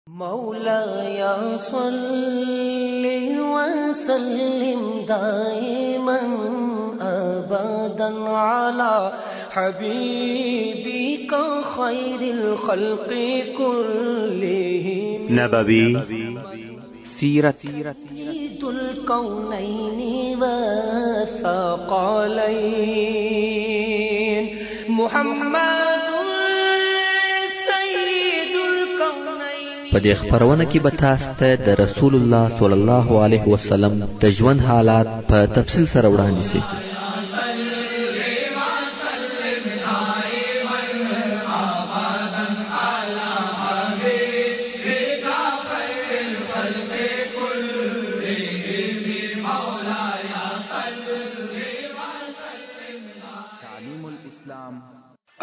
مولاي صل وسلم دائما أبدا على حبيبك خير الخلق كلهم نبوي سيرت سيد الكونين والثقلين محمد په دې خبرونه کې به تاسو ته د رسول الله صلی الله علیه وسلم د ژوند حالات په تفصیل سره وړاندې شي.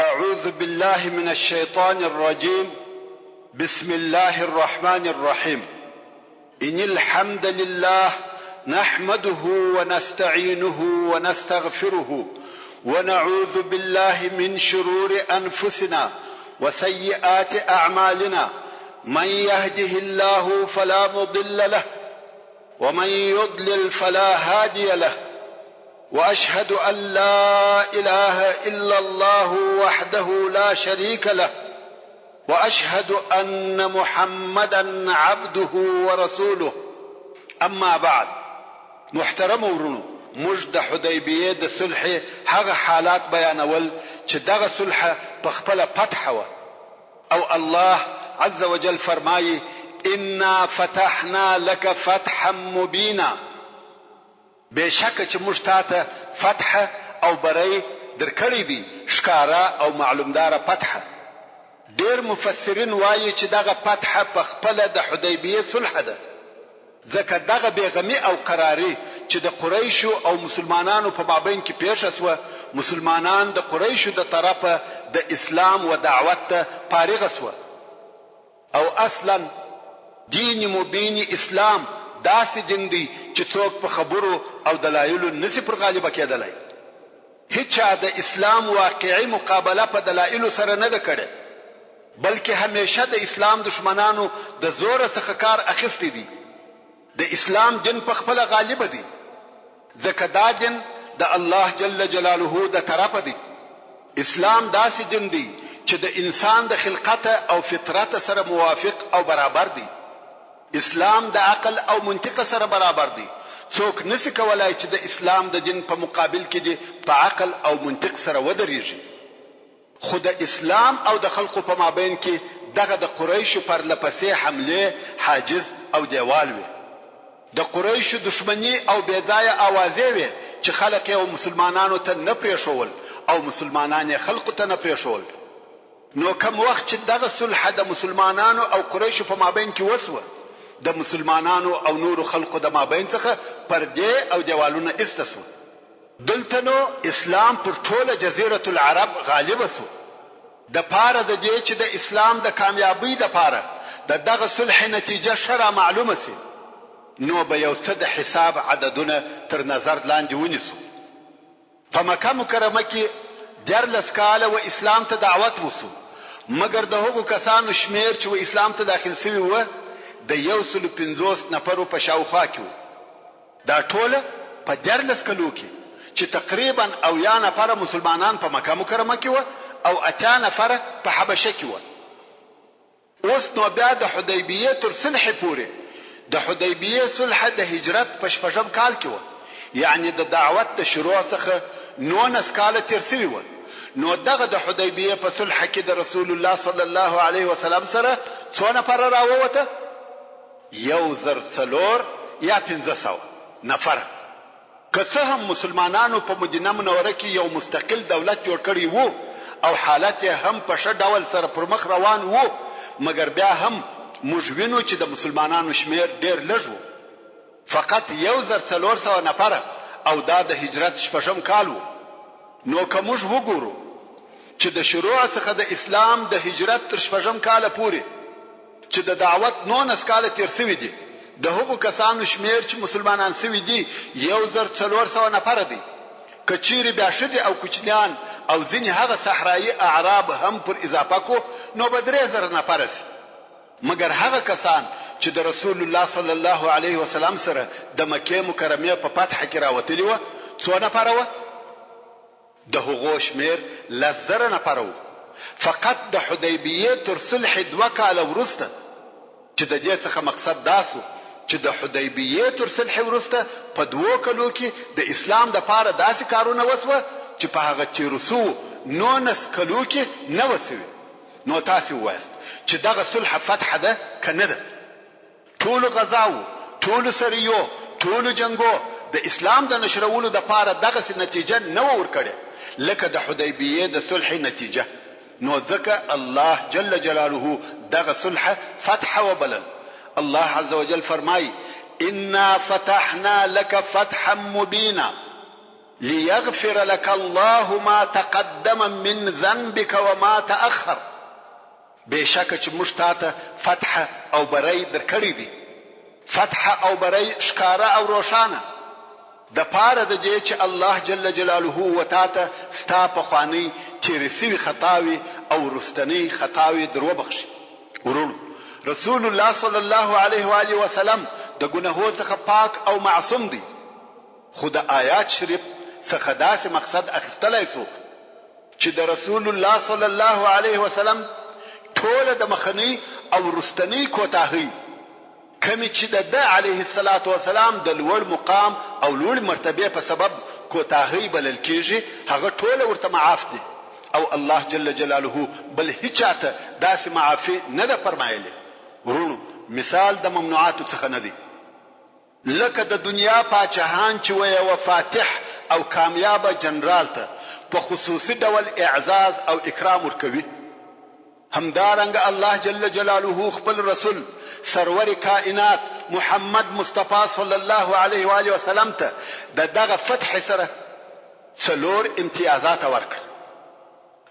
أعوذ بالله من الشيطان الرجيم. بسم الله الرحمن الرحيم. إن الحمد لله نحمده ونستعينه ونستغفره ونعوذ بالله من شرور أنفسنا وسيئات أعمالنا. من يهده الله فلا مضل له ومن يضلل فلا هادي له. وأشهد أن لا إله إلا الله وحده لا شريك له. وأشهد أن محمدا عبده ورسوله. أما بعد، محترم ورونو، موږ د حدیبیې د صلح هغه حالات بیانول چې دغه صلح په خپله فتح و، او الله عز وجل فرمایي: إنا فتحنا لك فتحا مبینا. بشکه چې موږ تاته فتح او بری درکړی دي، ښکارا او معلومداره فتح. ډېر مفسرین وایي چې دغه فتح په خپله د حدیبیې صلح ده، ځکه دغه بېغمي او قراري چې د قریشو او مسلمانانو په مابین کې پیښه سوه، مسلمانان د قریشو د طرفه د اسلام و دعوت ته فارغه سوه. او اصلا دین مبین اسلام داسې دین دی چې څوک په خبرو او دلایلو نسی پر غالبه کېدلی. هیچا د اسلام واقعي مقابله په دلایلو سره نه ده کړې، بلکې همیشه د اسلام دشمنانو د زور څخه کار اخیستی دي. د اسلام دین په خپل غالب دی، ځکه دا دین د الله جل جلاله د طرفه دی. اسلام داسې دین دی چې د انسان د خلقت او فطرت سره موافق او برابر دی. اسلام د عقل او منطق سره برابر دی. څوک نسی کولای چې د اسلام د دین په مقابل کې دی په عقل او منطق سره ودرېږي. خو د اسلام او د خلقو په مابین کې دغه د قریشو پر لپسې حمله حاجز او دیوال وي. د قریشو دشمنی او بیځایه اوازې وي چې خلک یې مسلمانانو ته نه پرېښول او مسلمانان یې خلقو ته نه پرېښول. نو کوم وخت چې دغه صلح د مسلمانانو او قریشو په مابین کې وسوه، د مسلمانانو او نورو خلقو د مابین څخه پردې او دیوالونه استسوه. دلته نو اسلام پر ټوله جزیره العرب غالب سو. د پاره د دې چې د اسلام د کامیابی د پاره د دغه صلح نتیجه شرع معلومه سي، نو به یو څه د حساب عددونه تر نظر لاندې ونیسو. په مکه مکرمه کې 14 کاله و اسلام ته دعوت وسو، مګر د هغو کسانو شمیر چې و اسلام ته داخل شوي و د 150 نفرو په شاوخوا کې و. دا ټوله په 14 کلو کې چې تقریبا 80 نفر مسلمانان په مکه مکرمه کې و او 80 نفر په حبشه کې و. اوس نو بیا د حدیبیې تر صلح پورې، د حدیبیې صلح د هجرت په 6 کال کې و، یعنی د دعوت د شروع څخه 19 کال تیر شوي و. نو دغه د حدیبیې په صلح کې د رسول الله صلی الله علیه وسلم سره څو نفر راووته؟ 1,400 یا 1500 نفر. که څه هم مسلمانانو په مدینه منوره کې یو مستقل دولت جوړ کړی وو او حالت هم په ښه ډول سره پر مخ روان وو، مګر بیا هم موږ وینو چې د مسلمانانو شمیر ډیر لږ وو، فقط 1,400 نفر، او دا د هجرت 6 کال وو. نو که موږ وګورو چې د شروع څخه د اسلام د هجرت تر 6 کال پورې چې د دعوت 19 کال تیر شوي دي، د هغو کسانو شمیر چې مسلمانان شوي دي 1,400 نفر دي. کچيري بیا شدي او کوچنیان او ځینې هغه صحرایي اعراب هم پر اضافه کو نو به 3,000 نفر سي. مګر هغه کسان چې د رسول الله صلی الله علیه وسلم سره د مکه مکرمه په فتح کې راوتلی و څو نفر و د هغو شمیر 10,000 نفر و فقط د حدیبیه تر صلح 2 کال ورسته چې د دې څخه مقصد داسو چې د حدیبیه تر صلح ورسته په 2 کلو کې د اسلام د پاره داسې کارونه وسوه چې په هغه تیرسو 19 کلو کې نه وسوي. نو تاسو وایست چې دغه صلح فتح ده کنه ده؟ ټول غزاو، ټول سریو، ټول جنگو د اسلام د نشرولو د پاره دغه نتیجه نه ورکړي لکه د حدیبیه د صلح نتیجه. نو ځکه الله جل جلاله دغه صلح فتح وبلل. الله عز وجل فرمای انا فتحنا لك فتحا مبينا ليغفر لك الله ما تقدم من ذنبك وما تأخر. بشک چې موږ تاته فتح او بری درکړی دي، فتح او بری ښکارا او روښانه د پاره د دې چې الله جل جلاله وتاته ستا په خواني تیرې سوي خطاوي او رستنی خطاوي درو بخشي. ورونو رسول الله صلی الله علیه و آله وسلم د ګناهو څخه پاک او معصوم دی، خو د آیات شریف څخه داسې مقصد اخیستلای سو چې د رسول الله صلی الله علیه وسلم ټول د مخنی او رستنی کوتاهی کمی چې د علیه الصلاۃ والسلام د لوړ مقام او لوړ مرتبه په سبب کوتاهی بلل کیږي هغه ټول ورته معاف دي او الله جل جلاله بل هیڅاته داسې معافي نه ده فرمایلی. ورونو مثال د ممنوعات څخه نه دی لکه د دنیا پاچاهان چې وي او فاتح او کامیاب جنرال ته په خصوصي ډول اعزاز او اکرام ورکوي. همدارنګ الله جل جلاله خپل رسول سرور کائنات محمد مصطفی صلی الله علیه و آله وسلم ته دغه فتح سره 4 امتیازات ورکړ.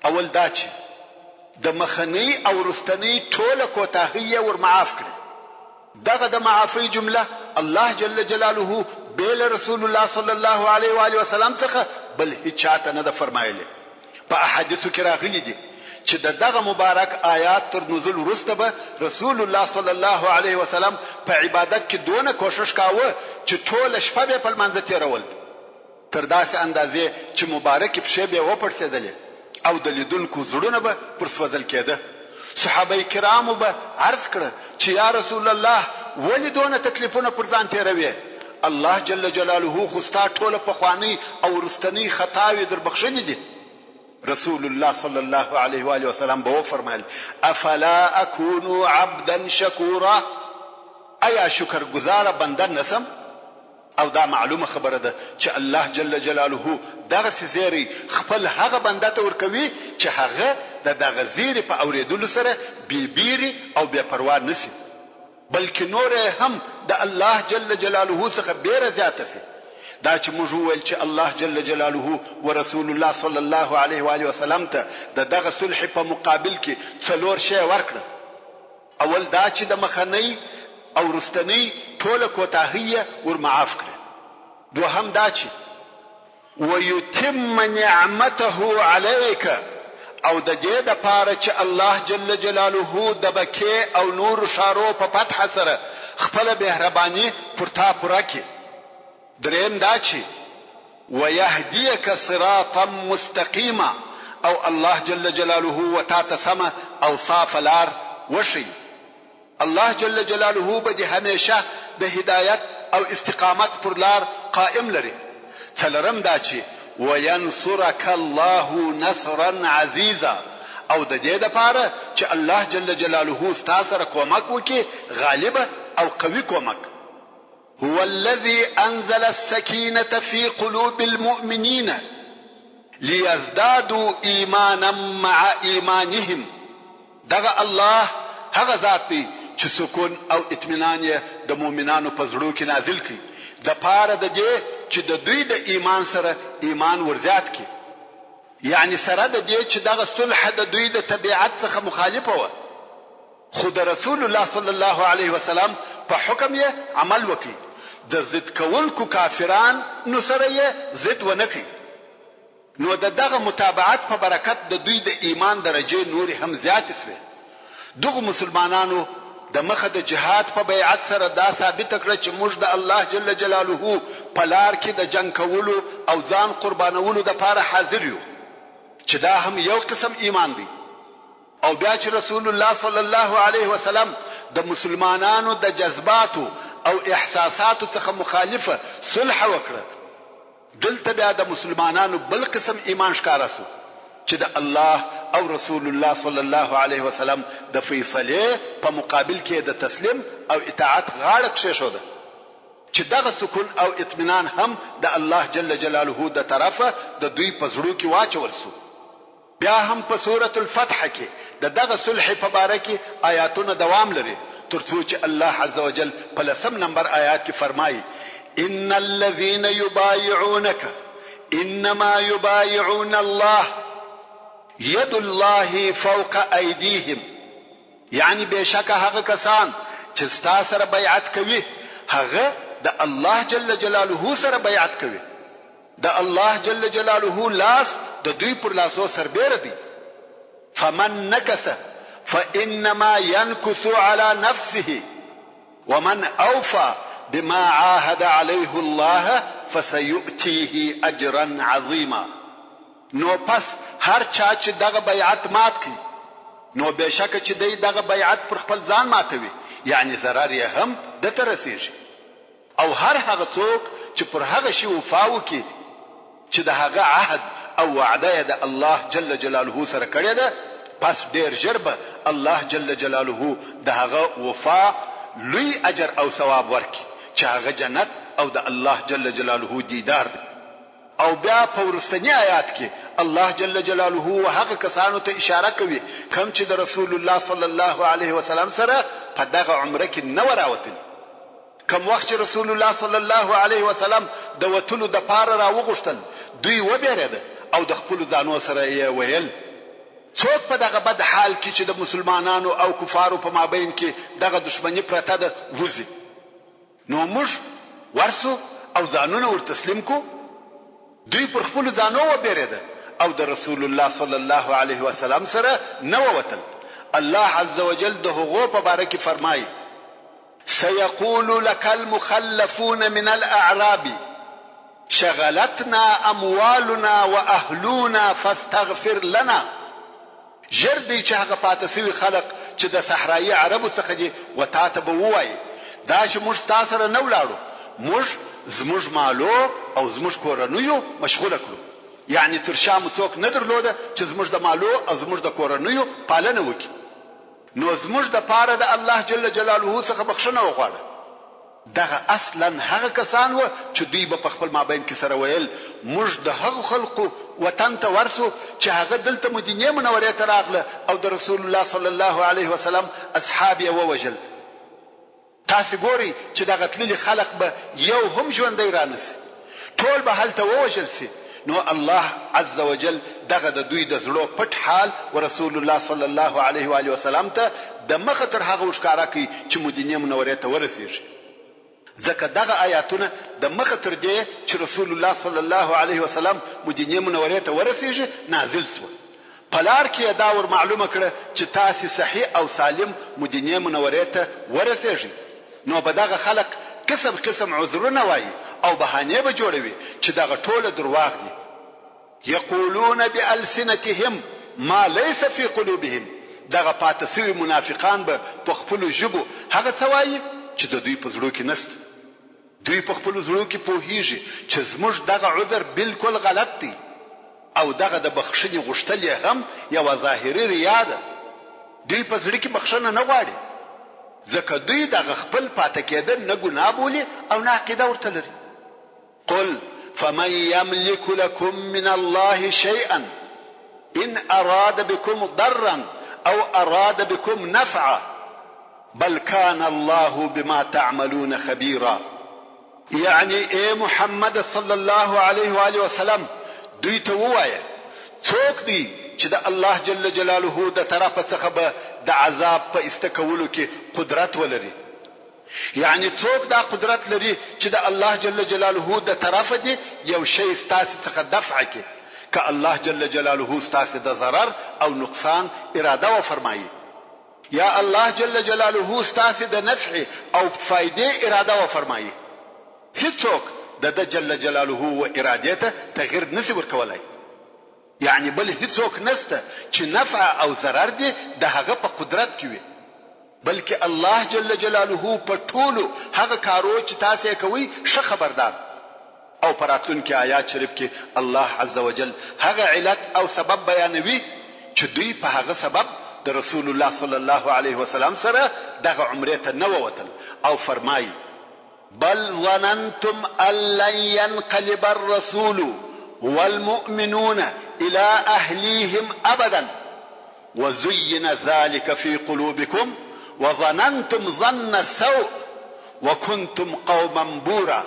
اول دا چې د مخنی او رستنی ټوله کوتاهی ور معاف کړ. دغه د معافی جمله الله جل جلاله بیل رسول الله صلی الله علیه و آله وسلم څخه بل هیڅ نه ده فرمایلی. په احادیثو کې راغلي دي چې دغه مبارک آیات تر نزول وروسته به رسول الله صلی الله علیه وسلم په عبادت کې دونه کوشش کاوه چې ټول شپه به په منځ تیرول تر داسې اندازې چې مبارک په شی به وپړسېدل او د لیدونکو زړونه به پر سوځل کېده. صحابه کرامو به عرض کړ چې یا رسول الله ولې دونه تکلیفونه پر ځان تیروي؟ الله جل جلاله خو ستا ټول په خواني او رستنی خطاوي در بخښنې دي. رسول الله صلی الله علیه و آله وسلم به فرمایل افلا اكون عبدا شکورا، ایا شکر گزار بنده نسم؟ او دا معلومه خبره ده چې الله جل جلاله دغه سيزيري خپل هغه بنده ته ورکوي چې هغه دغه زیری په اوریدلو سره بیبيري او بے پروا نسی، بلکې نور هم د الله جل جلاله څخه ډیر زیات سي. دا چې موږ ویل چې الله جل جلاله ورسول الله صلی الله علیه و آله وسلم ته دغه صلح په مقابل کې 4 شی ورکړه. اول دا چې د مخنی او رستنی ټول کوتاهیه ور معاف کړه. دوهم دا چې ويتم نعمته عليك، او د دې د پاره چې الله جل جلاله د بکې او نور شارو په فتح سره خپل مهرباني پر تا پوره کړي. دریم دا چې ويهديك صراطا مستقيما، او الله جل جلاله وتعالى سما او صاف لار وشي. الله جل جلاله به همیشه د هدایت او استقامت پر لار قائم لري. څلورم دا چې وينصرك الله نصرا عزيزا، او د دې لپاره چې الله جل جلاله ستاسو سره کومک وکي غالب او قوي کومک. هو الذي انزل السكينة في قلوب المؤمنين ليزدادوا ايمانا مع ايمانهم. دغه الله هغه ذات دی چې سکون او اطمینان یې د مؤمنانو په زړه کې نازل کړي د پاره د دې چې د دوی د ایمان سره ایمان ورزیات کړي. یعنی سره د دې چې دغه صلح د دوی د طبيعت څخه مخالفه و، خو د رسول الله صلی الله علیه وسلم په حکم یې عمل وکړي. د ضد کولکو کافران نو سره یې ضد ونکړي. نو دغه متابعت په برکت د دوی د ایمان درجه نور هم زیات شوه. دغه مسلمانانو د مخه د جهاد په بیعت سره دا ثابت کړ چې موږ د الله جل جلاله په لار کې د جنگ کولو او ځان قربانولو د لپاره حاضر یو، چې دا هم یو قسم ایمان دی. او بیا چې رسول الله صلی الله علیه وسلم د مسلمانانو د جذباتو او احساساتو څخه مخالفه صلح وکړه، دلته بیا د مسلمانانو بل قسم ایمان ښکارا سو چې د الله او رسول الله صلی الله علیه وسلم د فیصله په مقابل کې د تسلیم او اطاعت غاړه کېښوده، چې دغه سکون او اطمینان هم د الله جل جلاله د طرفه د دوی په زړه کې واچول سو. بیا هم په سورۃ الفتح کې دغه صلح په باره کې آیاتونه دوام لري، ترڅو چې الله عز وجل په 10 نمبر آیات کې فرمایي: ان الذين يبايعونك انما يبايعون الله يد الله فوق ايديهم. یعنی بشک هغه کسان چې ستا سره بیعت کوي هغه د الله جل جلاله سره بیعت کوي، د الله جل جلاله لاس د دوی پر لاسو سربېره دی. فمن نكث فإنما ينكث على نفسه ومن أوفى بما عاهد عليه الله فسيؤتيه أجرا عظيما. نو پس هر چا چې دغه بیعت مات کړي نو بشک چې دغه بیعت پر خپل ځان ماتوي، یعنی ضرر یې هم د ترسيږي. او هر هغه څوک چې پر هغه شی وفا وکړي چې د هغه عهد او وعده د الله جل جلاله سره کړی ده، پس ډیر ژر به الله جل جلاله د هغه وفا لوی اجر او ثواب ورکړي چې هغه جنت او د الله جل جلاله دیدار ده. او بیا په ورستنی آیات کې الله جل جلاله هغه کسانو ته اشاره کوي کوم چې د رسول الله صلی الله علیه وسلم سره په دغه عمره کې نه وراوتل. کوم وخت چې رسول الله صلی الله علیه وسلم د وتلو د پاره راوغښتل، دوی وبېرېده او د خپل ځانو سره یې ویل: څوک په دغه بد حال کې چې د مسلمانانو او کفارو په مابین کې دغه دشمنی پرته ده وځي، نو موږ ورسو او ځانونه ور تسلیم کو. دوی پر خپل ځانو وبېرېده او د رسول الله صلی الله علیه وسلم سره نه ووتل. الله عز وجل د هغو په باره کې فرمایي: سيقول لك المخلفون من الأعراب شغلتنا أموالنا وأهلنا فاستغفر لنا. ژر دی چې هغه پاتې سوي خلق چې د صحرایي عربو څخه دي وتاته به ووایي دا چې موږ تاسو سره نه ولاړو، موږ زموږ مالو او زموږ کورنیو مشغوله کړو. یعنی تر شا مو څوک نه درلوده چې زموږ د مالو او زموږ د کورنیو پالنه وکړي. نو زموږ د پاره د الله جل جلاله څخه بخښنه وغواړه. دغه اصلا هغه کسان و چې دوی په خپل مابین کې سره ویل: موږ د هغه خلقو وطن ته ورسو چې هغه دلته مدینه منورې ته راغله او د رسول الله صلی الله علیه وسلم اصحاب یې ووجل. تاسو ګوري چې دغه تللي خلق به یو هم ژوندی رانسي، ټول به هلته ووجل سي. نو الله عز وجل دغه د دوی د زړه پټ حال ورسول الله صلی الله علیه و آله وسلم ته د مخه تر هغه ښکارا کوي چې مدینه منورې ته ورسیږي. ځکه دغه آیاتونه د مخه تر دې چې رسول الله صلی الله علیه وسلم مدینه منورې ته ورسیږي نازل شو. پلار کې دا ور معلومه کړه چې تاسو صحیح او سالم مدینه منورې ته ورسیږي. نو په دغه خلق قسم قسم عذرونه وایي او بهانه به جوړوي چې دغه ټوله درواغ دي. یقولون بألسنتهم ما ليس في قلوبهم. دغه پاتسوي منافقان به په خپل ژبو هغه څه وایي چې د دوی په زړه کې نشته. دوی په خپل زړه کې پوهیږي چې زموږ دغه عذر بالکل غلط دی او دغه د بخښنې غوښتل هم یو ظاهري ریا ده. دوی په زړه کې بخښنه نه غواړي ځکه دوی دغه خپل پاتې کېدل نه ګناه بولي او نه عقیده ورته لري. قل فمن يملك لكم من الله شيئا إن أراد بكم ضرا أو أراد بكم نفعا بل كان الله بما تعملون خبيرا. يعني اے محمد صلی الله علیه و آله وسلم دوی ته ووایه څوک دی چې د الله جل جلاله د طرفه څخه به د عذاب په استکولو کې قدرت ولري. یعنی څوک دا قدرت لري چې د الله جل جلاله د طرفه دی یو شی ستاسو څخه دفع کړي که الله جل جلاله ستاسو د ضرر او نقصان اراده و فرمایي. یا الله جل جلاله ستاسې د نفع او فائدې اراده وفرمایي، هیڅوک د جل جلاله و ارادې ته تغییر نشي ورکولای. یعنی بل هیڅوک نسته چې نفع او ضرر دې د هغه په قدرت کې وي، بلکې الله جل جلاله په ټولو هغه کارو چې تاسو کوي ښه خبردار. او پراتونکو آیات شریف کې الله عز وجل هغه علت او سبب بیانوي چې دوی په هغه سبب د رسول الله صلی الله علیه وسلم سره دغه عمره ته نه ووتل، او فرمایي بل ظننتم ان لن ينقلب الرسول والمؤمنون الى اهليهم ابدا وزين ذلك في قلوبكم وظننتم ظن السوء وكنتم قوما بورا.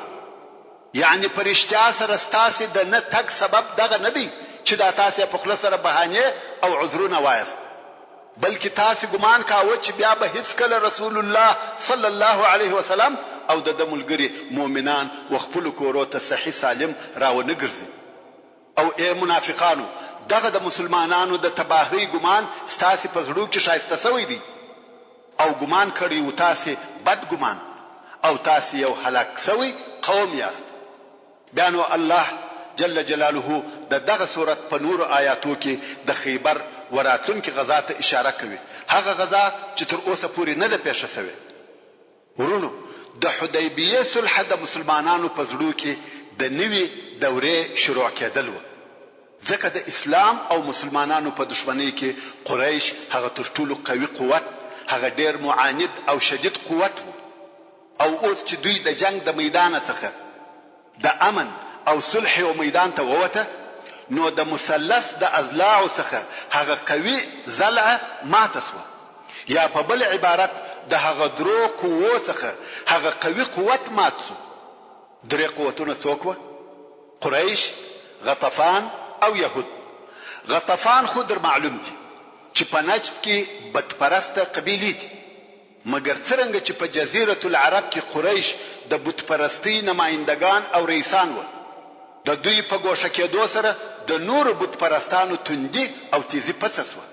یعنی پرشتیا سره ستاسې د نه تک سبب دغه نه دی چې دا تاسې په خوله سره بهانې او عذرونه وایاست، بلکې تاسې ګمان کاوه چې بیا به هیڅکله رسول الله صلی الله علیه وسلم او د ملګري مؤمنان و خپلو کورو ته صحیح سالم راونه ګرځي. او ای منافقانو، دغه د مسلمانانو د تباهۍ ګمان ستاسې په زړو کې ښایسته سوی دی، او ګمان کړی و تاسې بد ګمان، او تاسې یو هلاک سوی قوم یاست. بیا نو الله جل جلاله دغه صورت په نور آیاتو کې د خیبر وراتونکو غزا ته اشاره کوي، هغه غزا چې تر اوسه پورې نه ده پیښه شوې. ورونو، د حدیبیه صلح د مسلمانانو په زړه کې د نوې دورې شروع کېدل و، ځکه د اسلام او مسلمانانو په دشمنی کې قریش هغه تر ټولو قوي قوت، هغه ډیر معاند او شدید قوت و. او اوس چې دوی د جنگ د میدان څخه د امن او صلح او میدان ته ووته، نو د مثلث د اضلاع څخه هغه قوي ضلع ماته شوه، یا په بل عبارت د هغه درو قوو څخه هغه قوي قوت مات شو. درې قوتونه څوک وه؟ قریش، غطفان او یهود. غطفان خو در معلوم دي چې په نجد کې بتپرسته قبیلې دي، مګر څرنګه چې په جزیره العرب کې قریش د بتپرستی نمائندگان او رئیسان و، د دوی په ګوښه کېدو سره د نور بتپرستانو توندي او تیزی پڅه شوه.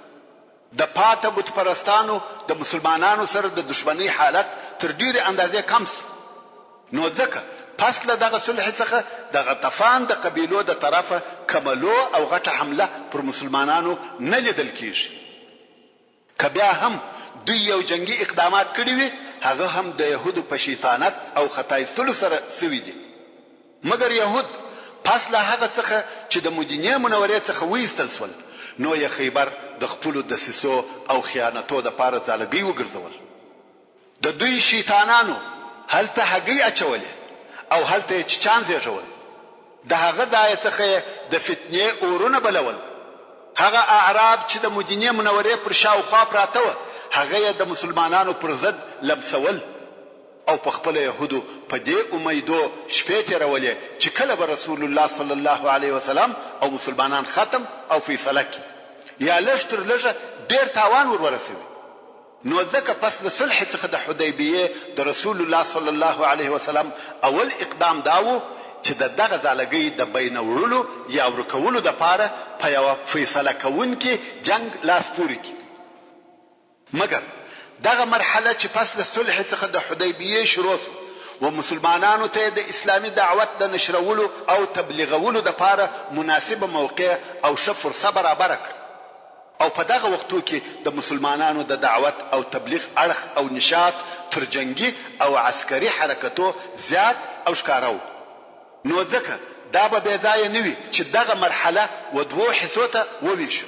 د پاته بتپرستانو د مسلمانانو سره د دشمنی حالت تر ډیرې اندازې کم شو. نو ځکه پس له دغه صلح څخه د غطفان د قبیلو د طرفه کملو او غټه حمله پر مسلمانانو نه لیدل کیږي. که بیا هم دوی یو جنگي اقدامات کړي وي، هغه هم د يهودو په شیطانت او خطا ایستلو سره سوي دي. مګر يهود پس له هغه څخه چې د مدینه منورې څخه وایستل سول، نو یې خیبر د خپلو دسیسو او خیانتو د پاره ځالګي وګرځول. د دوی شیطانانو هلته هګۍ اچولې او هلته چچان زیږول، د هغه ځای څخه د فتنې اورونه بلول. هغه اعراب چې د مدینه منورې پر شاوخوا پراته و، هغه د مسلمانانو پر ضد لمسول، او په خپل يهودو په دې امیدو شپې تیرولې چې کله به رسول الله صلی الله علیه وسلم او مسلمانان ختم او فیصله کی، یا لږ تر لږه ډیر تاوان ورسوي. نو ځکه پس له صلح څخه د حدیبیه د رسول الله صلی الله علیه وسلم اول اقدام داو چې دغه ځالګي د بین وړلو یا ورکولو د پاره په یو فیصله کوونکې جنگ لاس پوري کی. مګر دغه مرحله چې پس له صلح څخه د حدیبیه شروع شو و مسلمانانو ته د اسلامي دعوت د نشرولو او تبلیغولو د پاره مناسبه موقع او ښه فرصه برابر کړ. او په دغه وختو کې د مسلمانانو د دعوت او تبلیغ اړخ او نشاط تر جنگي او عسکري حرکتو زیات او ښکارو. نو ځکه دا به ځای نه وي چې دغه مرحله و دوه حصو ته وویشو.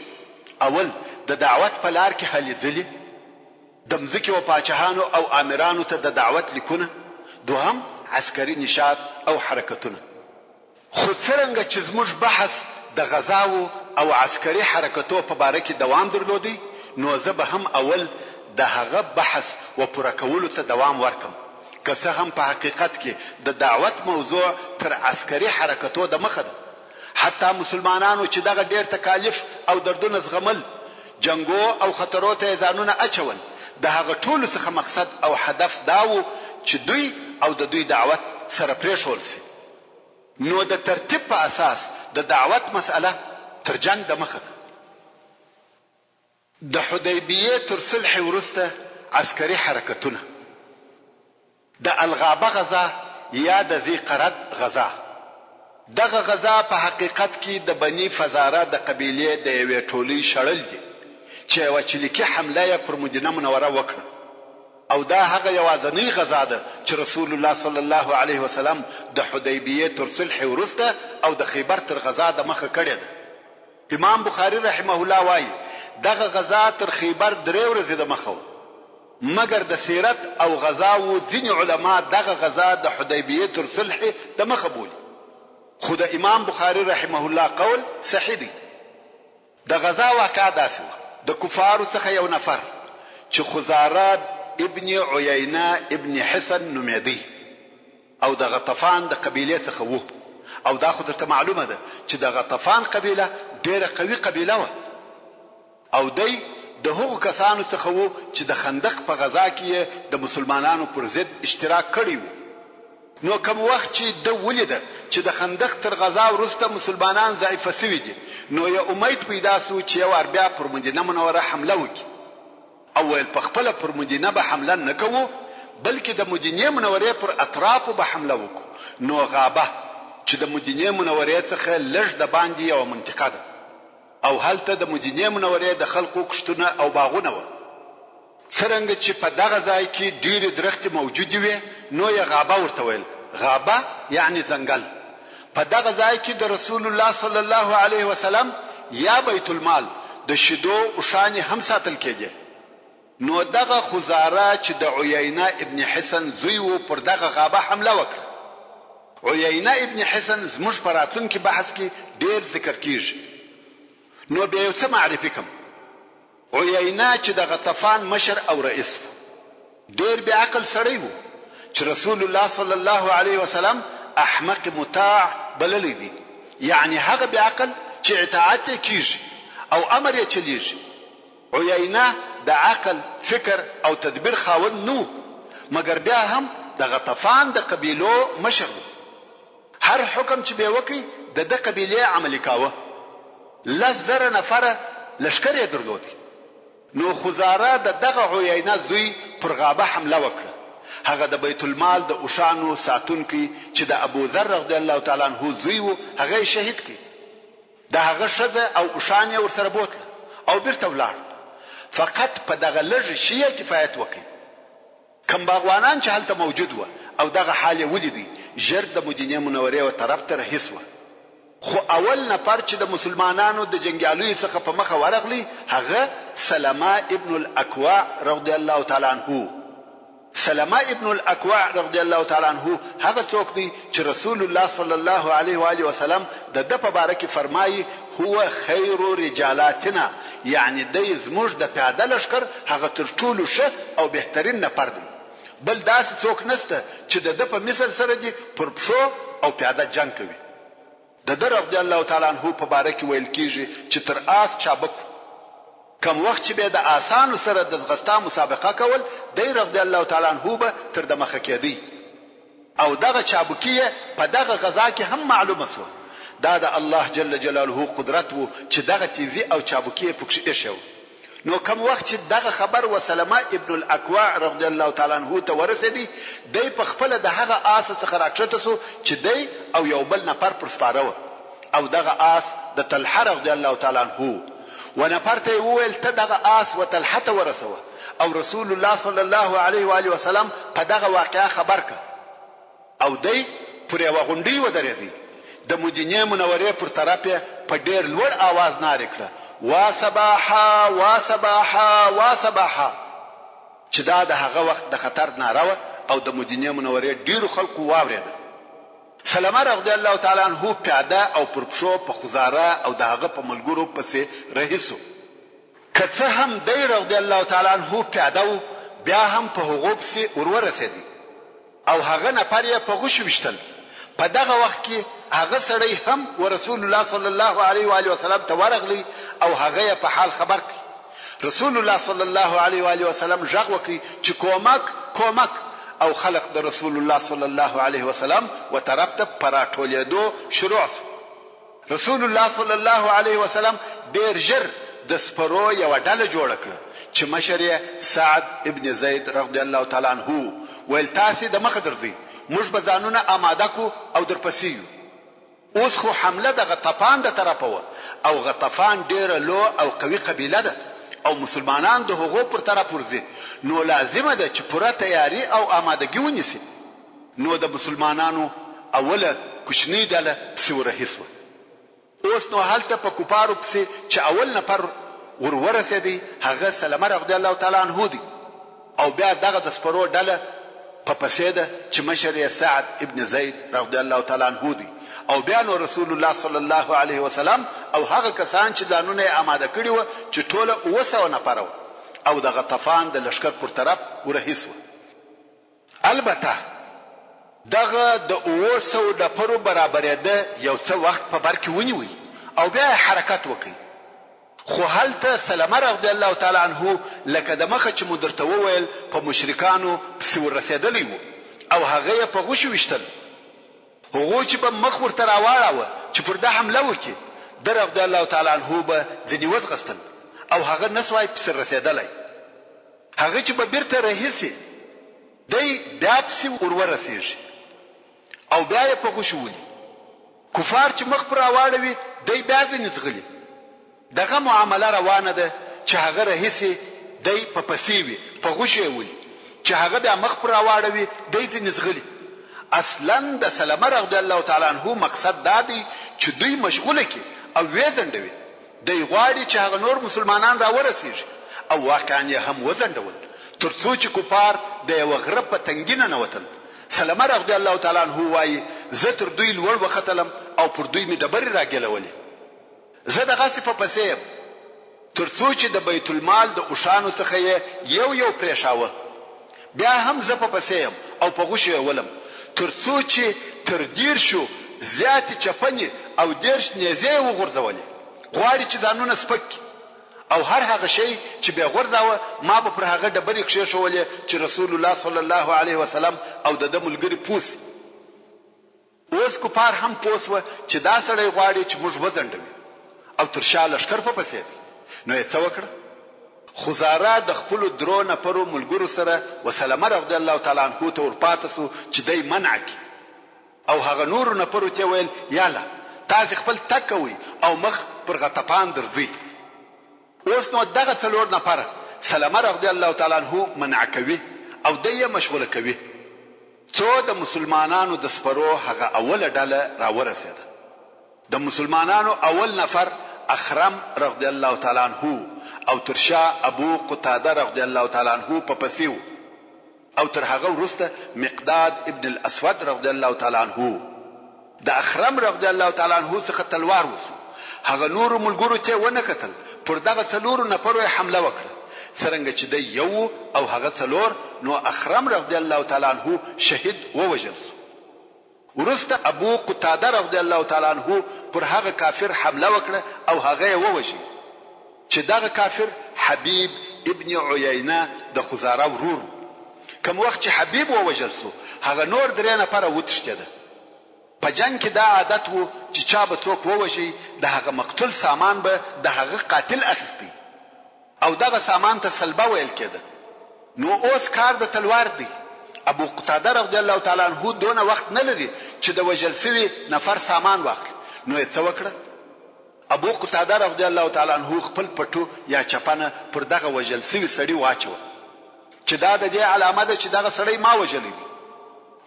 اول د دعوت په لار کې هلې ځلې د مځکې او پاچاهانو او امیرانو ته د دعوت لیکونه، دوهم عسکري نشاط او حرکتونه. خو څرنګه چې زموږ بحث د غزاو او عسکري حرکتو په باره کې دوام درلودي، نو زه به هم اول د هغه بحث و پوره کولو ته دوام ورکم، که څه هم په حقیقت کې د دعوت موضوع تر عسکري حرکتو د مخه ده. حتی مسلمانانو چې دغه ډیر تکالیف او دردونه زغمل، جنگو او خطرو ته ځانونه اچول، د هغه ټولو څخه مقصد او هدف داو چې دوی او د دوی دعوت سره پرېښول شي. نو د ترتیب په اساس د دعوت مسأله تر جنگ د مخه ده. د حدیبیه تر صلح وروسته عسکري حرکتونه، د الغابه غزا یا د ذی قرد غزا. دغه غزا په حقیقت کې د بنی فزاره د قبیله د یوې ټولۍ شړل دي چې یوه چلیکي حمله یې پر مدینه منوره وکړه، او دا هغه یوازنۍ غزا ده چې رسول الله صلی الله علیه وسلم د حدیبیه تر صلح وروسته او د خیبر تر غزا د مخه کړې ده. امام بخاری رحمه الله وایي دغه غزا تر خیبر 3 ورځې د مخه وه، مګر د سیرت او غزاو ځینې علما دغه غزا د حدیبیه تر صلح د مخه بولي، خو د امام بخاری رحمه الله قول صحیح دی. د غزا واقعه داسې وه، د کفارو څخه یو نفر چې خزاره ابن عیینه ابن حسن نومېدی او د غطفان د قبیله څخه وو، او دا خو درته معلومه ده چې د غطفان قبیله ډیره قوي قبیله وه، او دی د هغو کسانو څخه وو چې د خندق په غزا کې د مسلمانانو پر ضد اشتراک کړی وو. نو کوم وخت چې د ولیده چې د خندق تر غزا وروسته مسلمانان ضعیف شوي دي، نو یو امید پیدا سو چې یو بیا پر مدینه منوره حمله وکړي، او ویل په خپل پر مدینه به حمله نه کوو بلکې د مدینه منورې پر اطرافو به حمله وکړو. نو غابه چې د مدینه منورې څخه لږ د باندې یو منطقه ده، او هلته د مدینه منورې د خلقو کښتونه او باغونه و. څرنګه چې په دغه ځای کې ډېرې درختې موجودې وې، نو یې غابه ورته ویل. غابه یعنی ځنګل. په دغه ځای کې د رسول الله صلی الله علیه وسلم یا بیت المال د شیدو او شان هم ساتل کېږي. نو دغه خزاره چې د عیینه ابن حسن زوی و پر دغه غابه حمله وکړه. عیینه ابن حسن زموږ په راتلونکي بحث کې ډېر ذکر کیږي. نو بیا یو څه معرفي کوم. عیینه چې د غطفان مشر او رئیس و، ډېر بې عقل سړی و چې رسول الله صلی الله علیه وسلم احمق مطاع بللی دی، یعنی هغه بې عقل چې اطاعت یې کیږي او امر یې چلیږي. عیینه د عقل، فکر او تدبیر خاوند نو، مګر بیا هم د غطفان د قبیلو مشر و. هر حکم چې به وکي د قبیله عملی کاوه. 10,000 نفر لشکر یې درلودي. نو خزاره د دغه عیینه زوی پر غابه حمله وکړه. هغه د بیت المال د اوشانو ساتونکي چې د ابو ذر رضی الله تعالی عنہ زوی و، هغه شهید کړ. د هغه شذ او اوشان یې ورسره بوتله او بیرته ولاړ. فقط په دغه لږ شی کفایت وکړي. کم باغوانان چې هلته موجود و او دغه حال ولیدي، ژر د مدینه منورې و طرف ته رهیس و. خو اول نفر چې د مسلمانانو د جنگیالیو څخه په مخه ورغلی، هغه سلمہ ابن الاکوع رضی الله تعالی عنہ. سلمہ ابن الاکوع رضی الله تعالی عنہ هغه څوک دی چې رسول الله صلی الله علیه و آله وسلم د په باره کې فرمایي هو خیر رجالاتنا، یعنی د زموږ د پیاده لشکر هغه تر ټولو ښه او بهترین نفر دی. بل داسې څوک نشته چې د په مثل سره دی پر پښو او پیاده جنگ کوي. د رضی الله تعالی عنہ په باره کې ویل کیږي چې تر آس چابک. کم وخت چې به د آسانو سره د ځغستا مسابقه کول، د رضی الله تعالی عنہ به تر د مخه کېدی. او دغه چابکیه په دغه غزا کې هم معلومه شوه. دا د الله جل جلاله قدرت وو چې دغه تیزی او چابکیه پکې ایښو. نو کوم وخت چې دغه خبر وسلمہ ابن الاکوع رضی الله تعالی عنہ ته ورسېدی، دی په خپل د هغه آس څخه راکښته سو چې دی او یو بل نفر پر سپاره و، او دغه آس د طلحه رضی الله تعالی عنہ و نفر ته وویل ته دغه آس و طلحه ته ورسوه، او رسول الله صلی الله علیه و آله وسلم په دغه واقعه خبر ک. او دی پر یو غونډي ودرېدی. د مدینه منورې پر طرف په ډېر لوړ आवाज ناره کړه، وا صباحا وا صباحا وا صباحا، چې دا د هغه وخت د خطر ناره و او د مدینه منورې ډیرو خلکو واورېده. سلمہ رضی الله تعالی عنہ پیاده او پر پښو په خزاره او دغه په ملګرو پسې رهیسو. کڅه هم دی رضی الله تعالی عنہ پیاده و، بیا هم په هغه پسې ورورسېدی او هغه نفر یې په غوښ وشتل. په دغه وخت کې هغه سړی هم ورسول الله صلی الله علیه و آله وسلم ته ورغلی او هغه په حال خبر کړ. رسول الله صلی الله علیه و آله وسلم ژغ وکړي چې کومک کومک، او خلق د رسول الله صلی الله علیه وسلم و طرف ته پراټولیدو شروع شو. رسول الله صلی الله علیه وسلم ډیر ژر د سپرو یو ډله جوړ کړه چې مشر یې سعد ابن زید رضی الله تعالی عنہ ویل تاسو د مخ درځي موږ به ځانونه آماده کو او درپسې یو. اوس خو حمله د غطفان د طرفه و او غطفان ډیره لو او قوي قبیله ده او مسلمانان د هغو پر طرف ورځي نو لازمه ده چې پوره تیاری او آمادګي ونیسي. نو د مسلمانانو اوله کوچنی ډله پسې ورهیسوه. اوس نو هلته په کوپارو پسې چې اول نفر ورسېدی هغه سلمہ رضی الله تعالی عنہ دی او بیا دغه د سپرو ډله په پسې ده چې مشر یې سعد ابن زید رضی الله تعالی عنہ دی او بیا نو رسول الله صلی الله علیه وسلم او هغه کسان چې ځانونه آماده کړي و چې ټوله 200 نفر او د غطفان د لشکر پر طرف ورهیسوه. البته دغه د 200 نفرو برابرې ده یو څه وخت په بر کې ونیوي او بیا حرکت وکړي. خو هلته سلمہ رضی الله تعالی عنہ لکه د مخه چې مدرته وویل په مشرکانو پسې ورسېدلی وو او هغه په غوښ وشتل. هغه چې په مخ ورته راواړاوه چې پر ده حمله وکړي د رضی الله تعالی عنہ به ځنی وزغستل او هغه نسوای پسې رسېدلی. هغه چې به بیرته رهیسي دی بیا پسې ورورسېږي او بیا یې په غوښ ولي. کفار چې مخ پر راواړوي دی بیا ځنی زغلي. دغه معامله روانه ده چې هغه رهیسي دی په پسیوي په غوښه ولي چې هغه بیا مخ پر راواړوي دی ځنی زغلي. اصلا د سلمہ رضی الله تعالی عنہ مقصد دا دی چې دوی مشغوله کی او وزندوي. دی غواړي چې هغه نور مسلمانان را ورسیږي او واقعا یې هم وزندول ترڅو چې کفار د یو غرب په تنګینه نوتل. سلمہ رضی الله تعالی عنہ وایي زه تر دوی لوړ وختلم او پر دوی می ډبرې راګلولې. زه دغه په پسې ترڅو چې د بیت المال د اوشانو څخه یو پریښاوه. بیا هم زه په پسې او په غوښه ولم ترڅو چې تر دیر شو زیات چپنی او دیرش نیزه وغورځولې. غواړي چې ځانونه سپک او هر هغه شی چې به غورځاوه ما به پر هغه ډبرې کښېښولې چې رسول الله صلی الله علیه وسلم او د ملګری پوس. اوس کفار هم پوسوه چې دا سړی غواړي چې موږ وزندوي او تر شا لشکر په پسې دی. نو یې څه وکړه؟ خزاره د خپل درو نفرو ملګرو سره وسلمہ رضی الله تعالی عنہ ته ورپاتې سو چې دای منع کی او هغه نور نفرو ته ویل یاله تاسو خپل تکوي او مخ پر غطفان درځي. اوس نو دغه څلور نفر سلمہ رضی الله تعالی عنہ منع کوي او دای مشغوله کوي. څو د مسلمانانو د سپرو هغه اوله ډله را ورسېده. د مسلمانانو اول نفر اخرم رضی الله تعالی عنہ او ترشا ابو قتاده رضی الله تعالی عنہ په پسیو او تر هغه وروسته مقداد ابن الاسود رضی الله تعالی عنہ. د اخرم رضی الله تعالی عنہ څخه تلوار وسو. هغه نور ملګرو ته ونه کتل پر دغه څلور نفرو حمله وکړه. څنګه چې د یو او هغه څلور نو اخرم رضی الله تعالی عنہ شهید ووجل سو. ورسته ابو قتاده رضی الله تعالی عنہ پر هغه کافر حمله وکړه او هغه ووجل چې دغه کافر حبیب ابن عیینه د خزاره ورور. کوم وخت چې حبیب ووجل سو هغه نور درې نفر وتښتیده. په جنگ کې دا عادت وو چې چا به څوک ووجي د هغه مقتول سامان به د هغه قاتل اخیستی او دغه سامان ته سلبه ویل کېده. نو اوس کار د تلوار دی. ابو قتاده رضی الله تعالی عنہ دونه وخت نه لري چې د وجل سوي نفر سامان واخلي. نو یې څه وکړه؟ ابو قتاده رضی الله تعالی عنہ خپل پټو یا چپنه پر دغه وجل سوي سړی واچو چې دا د دې علامه ده چې دغه سړی ما وجلی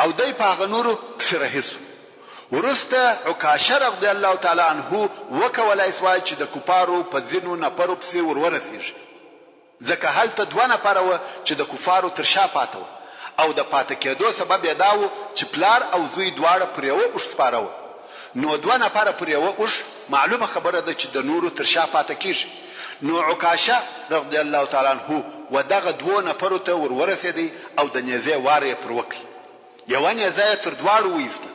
او دای په هغه نورو سره هیڅ. ورسته عکاشه رضی الله تعالی عنہ وکولای سوای چې د کفارو په ځینو نفرو پسې ورورسیږي. ځکه هلته دوه نفر و چې د کفارو تر شا پاتو او د پاتې کېدو سبب یې داو چې پلار او زوی دواړه پر یو اوښ سپارو. نو دوه نفر پر یو اوښ معلومه خبره ده چې د نورو تر شا پاتې کیږي. نو عکاشه رضی الله تعالی عنہ ودغه دوه نفر ته ورورسېدی او د نیزه واره پر وکي. یو نیزه تر دواړو وېسته.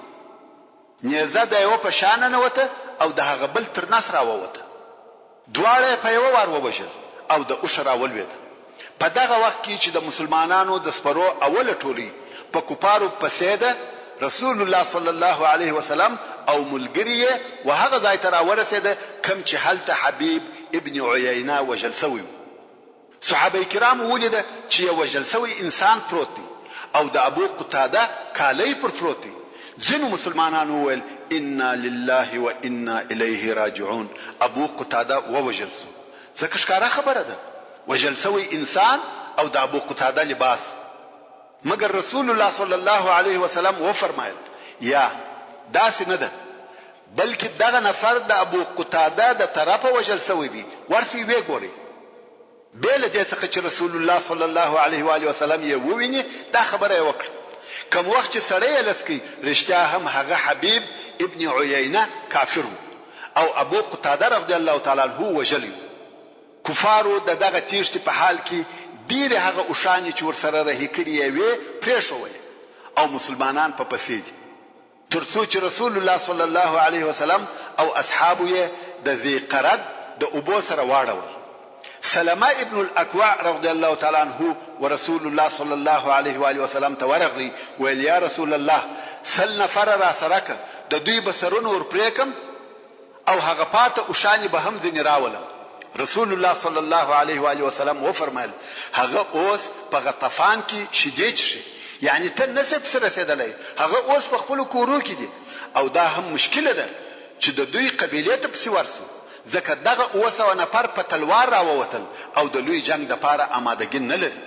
نیزه د یو په شان نه وته او د هغه بل تر ناس راووته. دواړه په یو وار وبشل او د اوښ راولوید. په دغه وخت کې چې د مسلمانانو د سپرو اوله ټولي په کفارو پسې ده رسول الله صلی الله علیه وسلم او ملګری وهغه ځای ته راورسېده کم چې حالت حبیب ابن عیینه وژل شوی و صحابه کرام ولیده چې یو وژل شوی انسان پروت دی او د ابو قتاده کالی پر پروت دی. ځینو مسلمانانو وویل انا لله و انا الیه راجعون. ابو قتاده ووژل شو. ځکه ښکاره خبره ده وژل شوی انسان او د ابو قتاده لباس. مگر رسول الله صلی الله علیه وسلم و فرمایل یا داسې نه ده بلکې دغه نفر د ابو قتاده د طرفه وژل شوی دی ورسې وی ګوري. بل دې څخه چې رسول الله صلی الله علیه و آله وسلم یې وویني دا خبره وکړه. کوم وخت چې سړی لسکی رښتیا هم هغه حبیب ابن عیینه کافر او ابو قتاده رضی الله تعالی عنہ وجلی. کفارو دغه تیشت په حال کې ډیر هغه اوشانی چې ورسره رهي کړی وي پریښول او مسلمانان په پسې دي ترڅو چې رسول الله صلی الله علیه وسلم او اصحابو یې د ذی قرد د ابو سره واړول. سلمہ ابن الاکوع رضی الله تعالی عنہ ورسول الله صلی الله علیه و آله وسلم ته ورغلی ویل یا رسول الله سل نفر را سره د دوی بسرونه ور پریکم او هغه پاته اوشانی به هم ځنی راولم. رسول الله صلی الله علیه و آله وسلم و فرمایل هغه اوس په غطفان کې شیدې شي یعنی ته نسب سره رسیدلای هغه اوس په خپل کورو کې دي او دا هم مشکله ده چې د دوی قبیله ته پسی ورسو ځکه دغه اوسه نفر په تلوار راووتل او د لوی جنگ د پاره آمادګي نه لري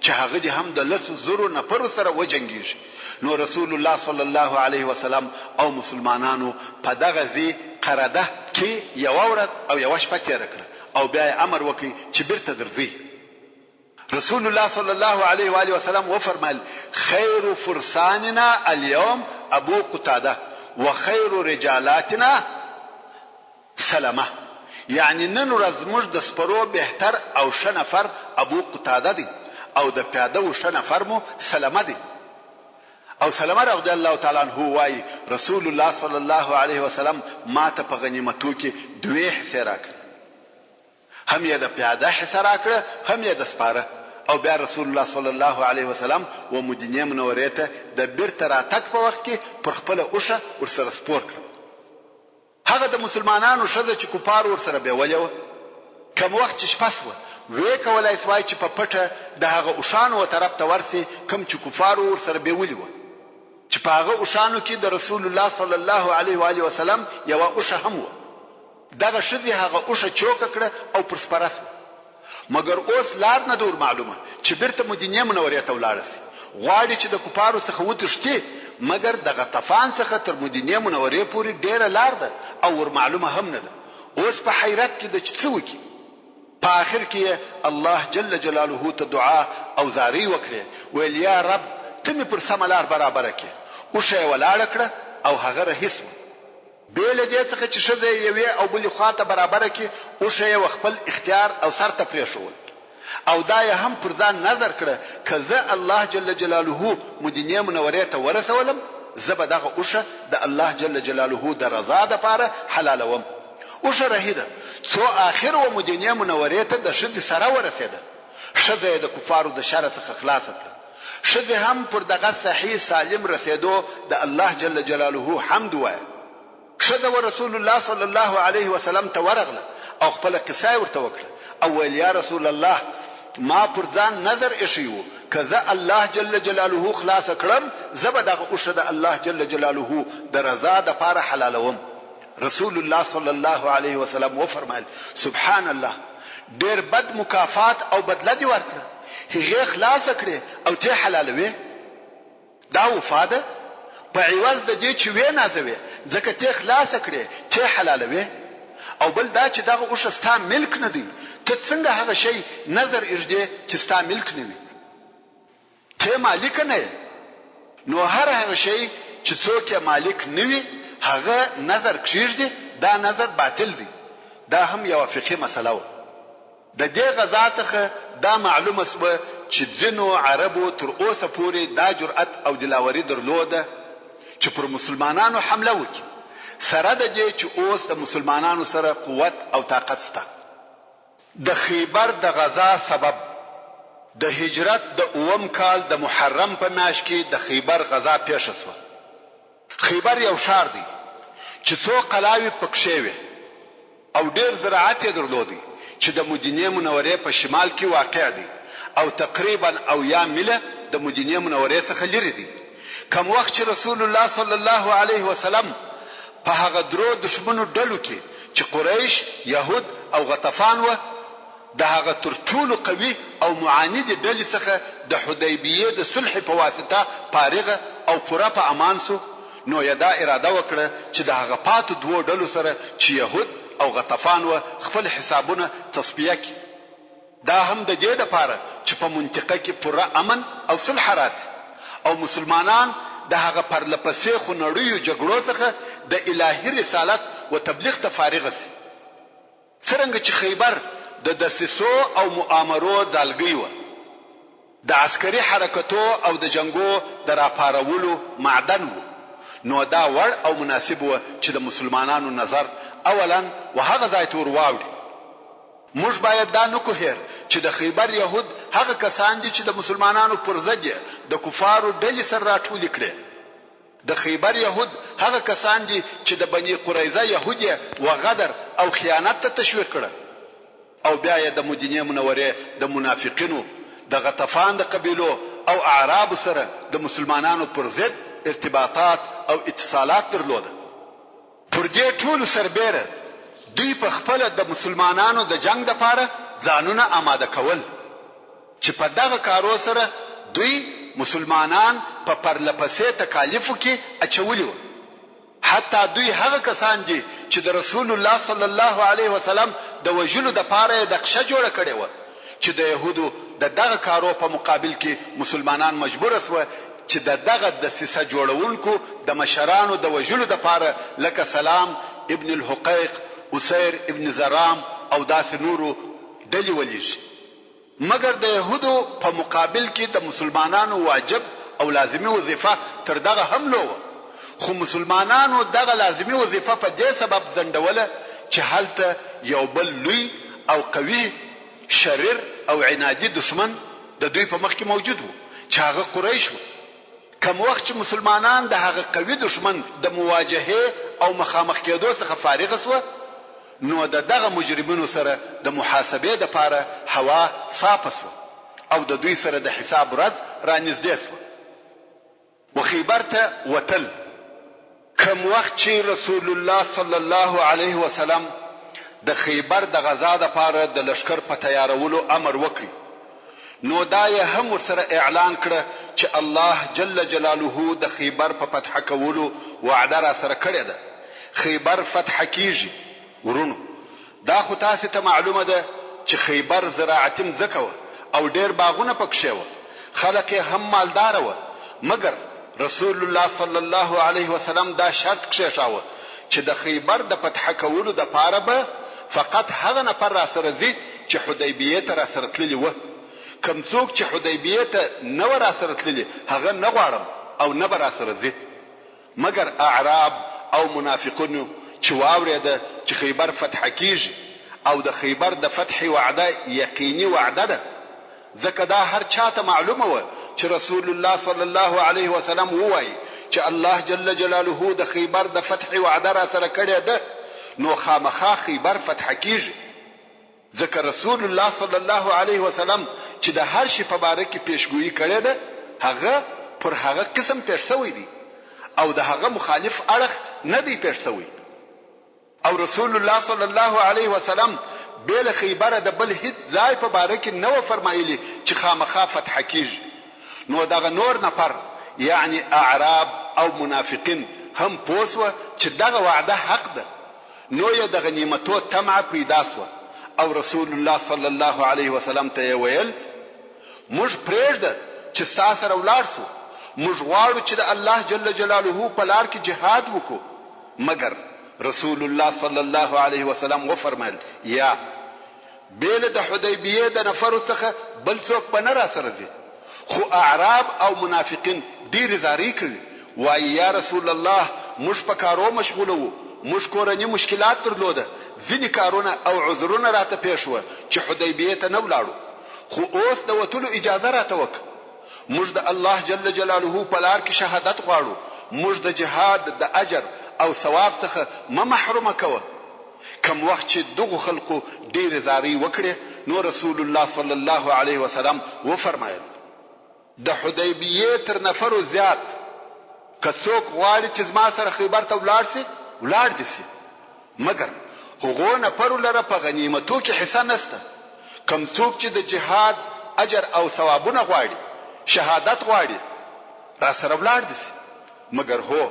چې هغه دي هم د لسو زرو نفر سره وجنګیږي. نو رسول الله صلی الله علیه وسلم او مسلمانانو په دغه ذی قرده کې یو ورځ او یو شپه تیر کړه او بیا امر وکي چې بیرته درځي. رسول الله صلی الله علیه و آله وسلم و فرمایل خیر فرساننا اليوم ابو قتاده وخیر رجالاتنا سلمہ. یعنی نن ورځ موږ د سپرو بهتر او ښه نفر ابو قتاده دی او د پیاده و ښه نفر مو سلمہ دی. او سلمہ رضی الله تعالی عنہ وای رسول الله صلی الله علیه وسلم ما ته په غنیمتو کې دوه حصے راکړي هم یې د پیاده حصہ راکړه هم یې د سپاره او بیا رسول الله صلی الله علیه وسلم و مدینه منورې ته د بیرته راتګ په وخت کې پر خپل اوشه ورسره سپور کړ. هغه د مسلمانانو شذ چې کفار ورسره بیولې کوم وخت چې شپه سو وې کولای سوای چې په پټه د هغه اوشانو طرف ته ورسي کوم چې کفار ورسره بیولې و چې په هغه اوشانو کې د رسول الله صلی الله علیه و آله وسلم یو اوشه هم و. دغه شذ هغه اوشه چوک کړه او پر سپرس مگر اوس لار نه دور معلومه چې بیرته مدینه منورې ته ولاړ شي غواړي چې د کفارو څخه وتښتي مگر د غطفان څخه تر مدینه منورې پورې ډیره لار ده او ور معلومه هم نه ده. اوس په حیرت کې د چڅوکی په اخر کې الله جل جلاله ته دعا او زاری وکړي ویل یا رب ته می پر سملار برابر کړي او شی ولاړ کړه او هغه رهیس بیل دې څخه چې شزه یوي او بل خواته برابر کړي او شی خپل اختیار او سر ته پریښول او دا هم پر ځان نظر کړه کزه الله جل جلاله مدینه منورې ته ورسولم زبه دغه اوشه د الله جل جلاله د رضا د پاره حلالوم. اوشه رهیده څو اخر و مدینه منورې ته د شذ سره ورسېده. شذ د کفارو د شر څخه خلاص کړه. شذ هم پر دغه صحیح سالم رسیدو د الله جل جلاله حمد وای. شذ و رسول الله صلی الله علیه وسلم ته ورغله او خپل قصه ورته وکړه او ویل یا رسول الله ما پر ځان نظر ایښیو کزه الله جل جلاله خلاص کړم زبه دغه اوشه د الله جل جلاله د رضا د پاره حلالوم. رسول الله صلی الله علیه وسلم و فرمایل سبحان الله ډیر بد مکافات او بدله دی ورکړه هغه خلاص کړي او ته حلالوي دا وفاده په عوض د دې چې وې نازوي ځکه ته خلاص کړي ته حلالوي او بل دا چې دغه اوشه ستا ملک نه دی ته څنګه هغه شی نظر اجدي چې ستا ملک نه وي ته مالک نه نو هر هغه شی چې څوک مالک نه وي هغه نظر کړی دا نظر باطل دی. دا هم یو فقهي مسله و. د دې غزا څخه دا معلومه سوه چې ځینو عربو تر اوسه پورې دا جرأت او دلاوري درلوده چې پر مسلمانانو حمله وکړي سره د دې چې اوس د مسلمانانو سره قوت او طاقت شته. د خیبر د غزا سبب د هجرت د اوم کال د محرم په میاشت کې د خیبر غزا پیښ شوه. خیبر یو ښار دی چې څو قلاوی پکښې وي او ډیر زراعت یې درلودي چې د مدینې منورې په شمال کې واقع دی او تقریبا 80 میله د مدینې منورې څخه لري دی. کوم وخت چې رسول الله صلی الله علیه وسلم په هغه درو دشمنو ډلو کې چې قریش، یهود او غطفان و، د هغه تر ټولو قوي او معاند ډلې څخه د حدیبیه د صلح په واسطه فارغه او پوره په امان سو، نو یې دا اراده وکړه چې د هغه پاتو دوه ډلو سره چې یهود او غطفان و خپل حسابونه تصفیه کړي. دا هم د دې لپاره چې په منطقه کې پوره امن او صلح راسي او مسلمانان د هغه پرلپسې خونړیو جګړو څخه د الهي رسالت او تبلیغ ته فارغ شي. څرنګه چې خیبر د دسیسو او مؤامرو ځالګي و، د عسکري حرکتو او د جنگو د راپارولو معدن و، نو دا وړ او مناسب و چې د مسلمانانو نظر اولا وهغه ځای ته ورواوړي. موږ باید دا نه کوهیر چې د خیبر يهود هغه کسان دي چې د مسلمانانو پر ضد د کفارو ډلې سره راټول کړي. د خیبر يهود هغه کسان دي چې د بني قریظه يهودي و غدر او خیانت ته تشویق کړي، او بیا یې د مدینې منورې د منافقینو، د غطفان د قبیلو او اعراب سره د مسلمانانو پر ضد ارتباطات او اتصالات درلوده. پر دې ټول سربېره دوی په خپل د مسلمانانو د جنگ لپاره ځانونه آماده کول چې په دغه کارو سره دوی مسلمانان په پرلپسې تکالیفو کې اچولي. حتی دوی هغه کسان دي چې د رسول الله صلی الله علیه وسلم د وجلو د پاره د قشه جوړه کړې و چې د يهودو د دغه کارو په مقابل کې مسلمانان مجبور شول چې دغه د سیسه جوړونکو د مشرانو د وجلو د پاره لکه سلام ابن الحقیق، اسیر ابن زرام او داس نورو ډلې ولېږي. مګر د يهودو په مقابل کې د مسلمانانو واجب او لازمي وظیفه تر دغه هم لو، خو مسلمانانو دغه لازمي وظیفه په دې سبب زندوله چې هلته یو بل لوی او قوي شریر او عنادي دشمن د دوی په مخ کې موجود و چې هغه قریش و. کوم وخت چې مسلمانان د هغه قوي دشمن د مواجهه او مخامخ کېدو څخه فارغ شوه، نو دغه مجرمینو سره د محاسبې لپاره هوا صافه شوه او د دوی سره د حساب ورځ رانږدې شوه. وخیبر ته وتل. کوم وخت چې رسول الله صلی الله علیه وسلم د خیبر د غزا لپاره د لشکر په تیارولو امر وکړ، نو دا یې هم ورسره اعلان کړ چې الله جل جلاله د خیبر په فتح کولو وعده را سره کړې ده. خیبر فتح کیږي ورونو. دا خو تاسو ته معلومه ده چې خیبر زراعتي مځکه و او ډېر باغونه پکښې و، خلک هم مالدار و، مګر رسول الله صلی الله علیه وسلم دا شرط کښېښاوه چې د خیبر د فتح کولو د پاره به فقط هغه نفر را سره ځي چې حدیبیه ته را سره تللی و. کوم څوک چې حدیبیه ته نه را سره تللی هغه نه غواړم او نه به را سره ځي. مګر اعراب او منافقونو چې واورېده چې خیبر فتح کیږي او د خیبر د فتح وعده یقیني وعده ده، ځکه دا هر چاته معلومه و چې رسول الله صلی الله علیه وسلم وایي چې الله جل جلاله د خیبر د فتح وعده را سره کړې ده، نو خامخا خیبر فتح کیږي. ځکه رسول الله صلی الله علیه وسلم چې د هر شي په باره کې پیشګویي کړې ده، هغه پر هغه قسم پیش شوی دی او د هغه مخالف اړخ نه دی پیش شوی. او رسول الله صلی الله علیه وسلم بیل خیبر د بل هیڅ ځای په باره کې نو فرمایلی چې خامخا فتح کیږي. نو دغه نور نفر یعنی اعراب او منافقین هم پوسوه چې دغه وعده حق ده، نو یې د غنیمتو طمع پیدا سوه او رسول الله صلی الله علیه وسلم ته ویل موږ پرېږده چې ستاسو سره ولاړ سو، موږ غواړو چې د الله جل جلاله په لار کې جهاد وکړو. مګر رسول الله صلی الله علیه وسلم وفرمایل یا بیل د حدیبیه د نفر څخه بل څوک په نه را سره ځي. خو اعراب او منافقین ډیر زاری کوي، وایي یا رسول الله موږ په کارو مشغوله وو، موږ کورنی مشکلات درلوده، ځینې کارونه او عذرونه راته پیښ وو چې حدیبیه ته نه ولاړو، خو اوس د وتلو اجازه راته وکړه. موږ د الله جل جلاله په لار کې شهادت غواړو، موږ د جهاد د اجر او ثواب څخه ما محرومه کوه. کم وخت چې دغه خلقو ډېر زاری وکړي نو رسول الله صلی الله علیه وسلم و فرمایل د حدیبیه تر نفرو زیات که څوک غواړي چې زما سره خیبر ته ولاړ شي ولاړ دي شي مګر هغو نفرو لره په غنیمتو کې حصہ نشته کم څوک چې د جهاد اجر او ثوابونه غواړي شهادت غواړي را سره ولاړ دي شي مګر هو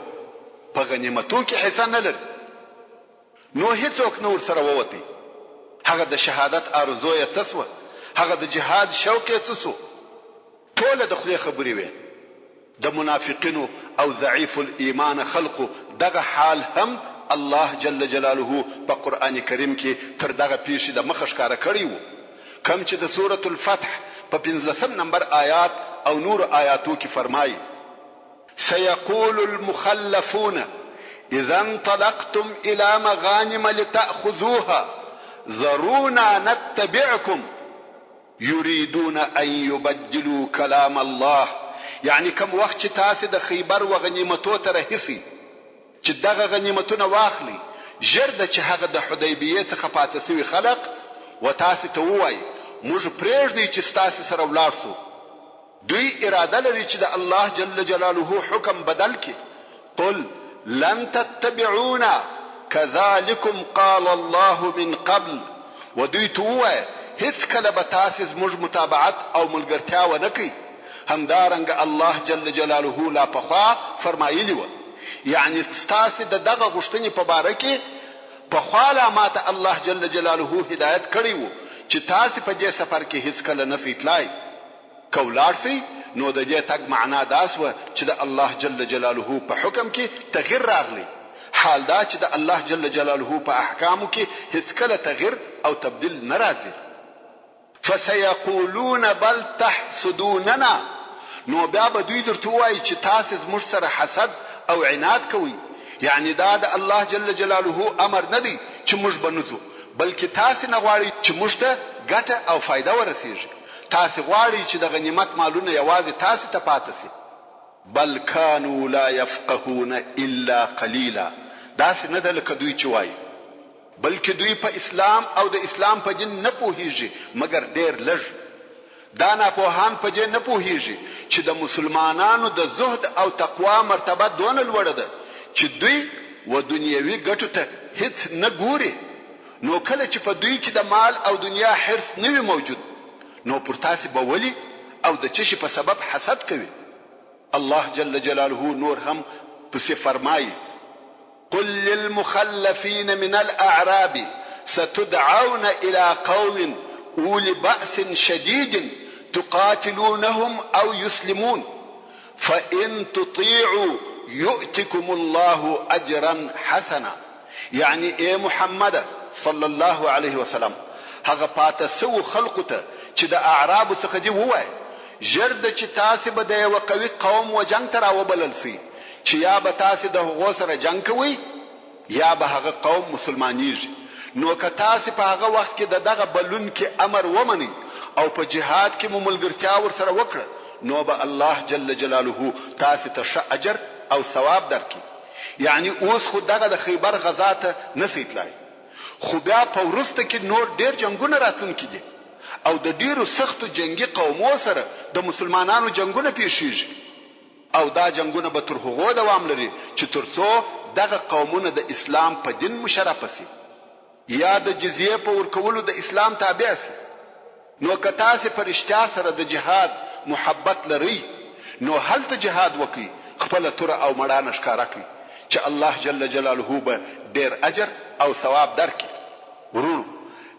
په غنیمتو کې حصہ نه لري نو هیڅوک نور سره ووتی هغه د شهادت ارزو یې سسوه هغه د جهاد شوق یې سسو ټول د خدای خبرې وي د منافقینو او ضعیف الایمان خلقو دغه حال هم الله جل جلاله په قران کریم کې تر دغه پیښې د مخ ښکارا کړی وو کم چې د سوره الفتح په 15 نمبر آیات او نور آیاتو کې فرمایي سيقول المخلفون اذا انطلقتم الى مغانم لتأخذوها ذرونا نتبعكم يريدون ان يبدلوا كلام الله يعني کم وخت چې تاسو د خیبر و غنیمتو ته رهسي چې دغه غنیمتونه واخلي ژر د چې هغه د حدیبیه څخه پاتې شوی خلق و تاسو ته وایي موږ پرېږدي چې تاسو سره ولاړ سو دوی اراده لري چې د الله جل جلاله حکم بدل کړي قل لن تتبعونا كذلكم قال الله من قبل ودوی ته وایي هیڅ کله به تاسو زموږ متابعت او ملګرتیا ونه کوي همدارنګ الله جل جلاله لا پخوا فرمایلی و یعنی تاسو د دغه غشتنی په باره کې په خاله ماته الله جل جلاله هدایت کړی وو چې تاسو په دې سفر کې هیڅ کله نسئ تلای کولار سي نو د دې تک معنا داس و چې د الله جل جلاله په حکم کې تغیر راغلی حال دا چې د الله جل جلاله په احکامو کې هیڅ کله تغیر او تبديل ناراضي فسيقولون بل تحسدوننا نو بیا به دوی درته وایي چې تاسو زموږ سره حسد او عناد کوي یعنی دا د الله جل جلاله امر نه دی چې موږ بنځو بلکې تاسو نه غواړي چې موږ ته ګټه او فائدہ ورسیږي تاسو غواړي چې د غنیمت مالونه یوازې تاسو ته پاتې شي بل كانوا لا يفقهون الا قليلا دا څه نه ده لکه دوی چې وایي بلکې دوی په اسلام او د اسلام په دین نه پوهیږي مګر ډېر لږ دا نه پوهان په دې نه پوهیږي چې د مسلمانانو د زهد او تقوا مرتبه دونه لوړه ده چې دوی و دنیوي ګټو ته هیڅ نه ګوري نو کله چې په دوی کې د مال او دنیا حرص نه وي موجود نو پر تاسو به ولي او د چشي په سبب حسد کوي الله جل جلاله نور هم پس فرمایي قل للمخلفين من الأعراب ستدعون إلى قوم أولي بأس شديد تقاتلونهم أو يسلمون فإن تطيعوا يؤتكم الله أجرا حسنا يعني إيه محمد صلى الله عليه وسلم هغه پاته سو خلقته چې د اعراب څخه دی وای جرد چې تاسو به د یو قوي قوم و جنگ تر او بلل سي چې یا به تاسو د هغو سره جنگ کوي یا به هغه قوم مسلمانیږي نو که تاسو په هغه وخت کې دغه بلون کې امر ومني او په جهاد کې مملګرتیا ور سره وکړه نو به الله جل جلاله تاسو ته اجر او ثواب درکړي یعنی اوس خو دغه د خیبر غزا ته نسي تلای خو بیا په ورسته کې نور ډیر جنگونه راتونکي دي او د ډیرو سختو جنگي قومو سره د مسلمانانو جنگونه پیښیږي او دا جنگونه به تر هغو دوام لري چې ترڅو دغه قومونه د اسلام په دین مشرف شي یا د جزیه په ورکولو د اسلام تابع شي نو که تاسو پرشتیا سره د جهاد محبت لري نو هلته جهاد وکي خپل تر او مړانه ښکارا کوي چې الله جل جلاله به ډیر اجر او ثواب درکړي ورونو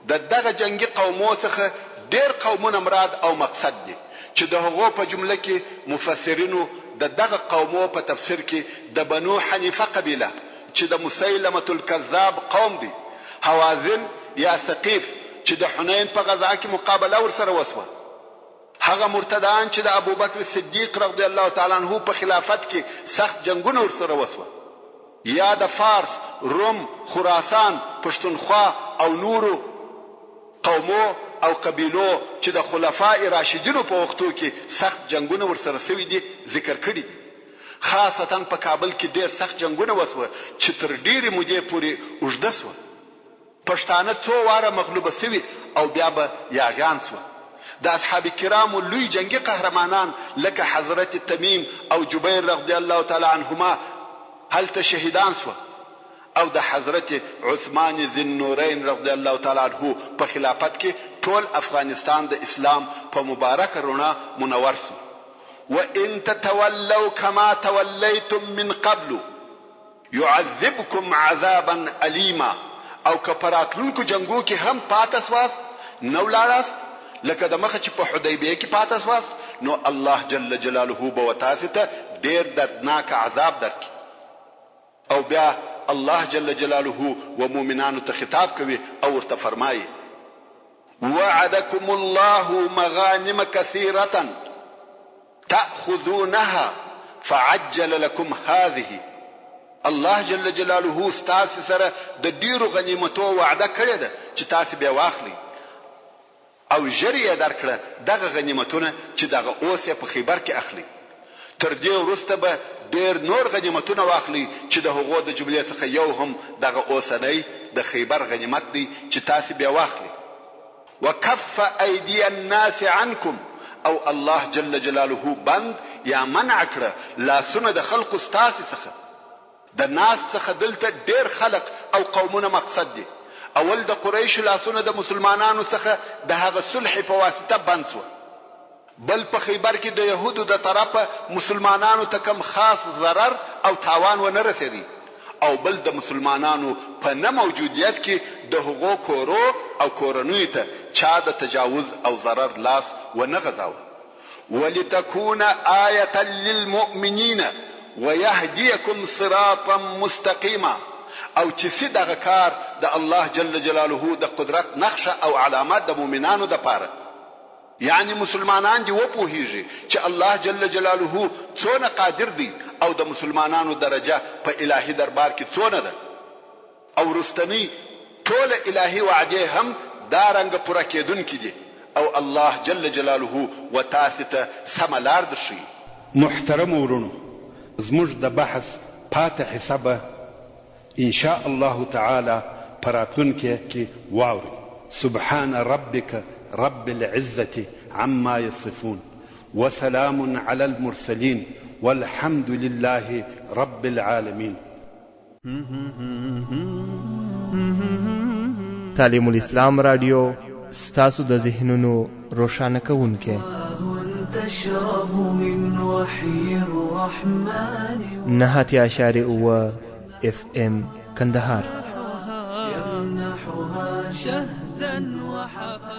د دغه جنگي قومو څخه ډیر قومونه مراد او مقصد دي چې د هغو په جمله کې مفسرینو د دغه قومو په تفسیر کې د بنو حنیفه قبیله چې د مسیلمه الکذاب قوم دي حوازن یا ثقيف چې د حنین په غزا کې مقابله ورسره وسوه هغه مرتدان چې د ابوبکر صدیق رضی الله تعالی عنہ په خلافت کې سخت جنگونه ورسره وسوه یا د فارس روم خراسان پښتونخوا او نورو قومو او قبیلو چې د خلفای راشدینو په وختو کې سخت جنگونه ورسره شوي دي ذکر کړي دي خاصتا په کابل کې ډیر سخت جنگونه وسوه چې تر ډیره مودې پورې اوږده شوه پښتانه څو واره مغلوبه سوي او بیا به یاغیان سوه. د اصحاب کرامو لوی جنگي قهرمانان لکه حضرت تمیم او جبیر رضی الله تعالی عنهما هلته شهیدان سوه او د حضرت عثمان ذی النورین رضی الله تعالی عنه په خلافت کې ټول افغانستان د اسلام په مبارک رڼا منور سو. وان تتولوا كما توليتم من قبل يعذبكم عذابا أليما. او که پراتلونکو جنگو کې هم پاتس واست نو لاړاست لکه د مخه چې په حدیبیه کې پاتس واست نو الله جل جلاله به وتاسو ته ډیر دردناک عذاب درکړي. او بیا الله جل جلاله و مؤمنانو ته خطاب کوي او ورته فرمایي وعدكم الله مغانم كثيرة تأخذونها فعجل لكم هذه. الله جل جلاله ستاسو سره د ډیرو غنیمتو وعده کړې ده چې تاسو به واخلي او جریه درکړه دغه غنیمتونه چې دغه اوس په خیبر کې اخلي. تر دې وروسته به ډیر نور غنیمتونه واخلي چې د هغو د جملې څخه یو هم دغه اوسنۍ د خیبر غنیمت دی چې تاسو به واخلي. وكف ايدي الناس عنكم. او الله جل جلاله بند یا منع کړه لاسونه د خلقو ستاسو څخه. د ناس څخه دلته ډیر خلق او قومونه مقصد دي. اول د قریش لاسونه د مسلمانانو څخه د هغه صلح په واسطه بند شو. بل په خیبر کې د يهودو د طرفه مسلمانانو ته کم خاص ضرر او تاوان و نه رسېدی او بل د مسلمانانو په نه موجودیت کې د هغو کورو او کورنوي ته چا د تجاوز او ضرر لاس و نه غځاوه. ولتكون آية للمؤمنين ويهديكم صراطا مستقيما. او چې دغه کار د الله جل جلاله د قدرت نقشه او علامات د مؤمنانو د پاره یعنی مسلمانان دی وپوهیږي چې الله جل جلاله څونه قادر دی او د مسلمانانو درجه په الهي دربار کې څونه ده او رستنی ټول الهي وعده هم دارنګ پوره کېدونکې دي او الله جل جلاله وتاسته سملار دشي. محترم ورونو زموږ د بحث پاتې حسابه ان شاء الله تعالى پراتونکو کې واوري. سبحان ربك رب العزة عما يصفون وسلام على المرسلين والحمد لله رب العالمين. تعلیم الاسلام رادیو ستاسو د ذهنونو روښانه کوونکی. تشرب من وحي الرحمن 90.9 FM کندهار. يمنحها شهدا وحفا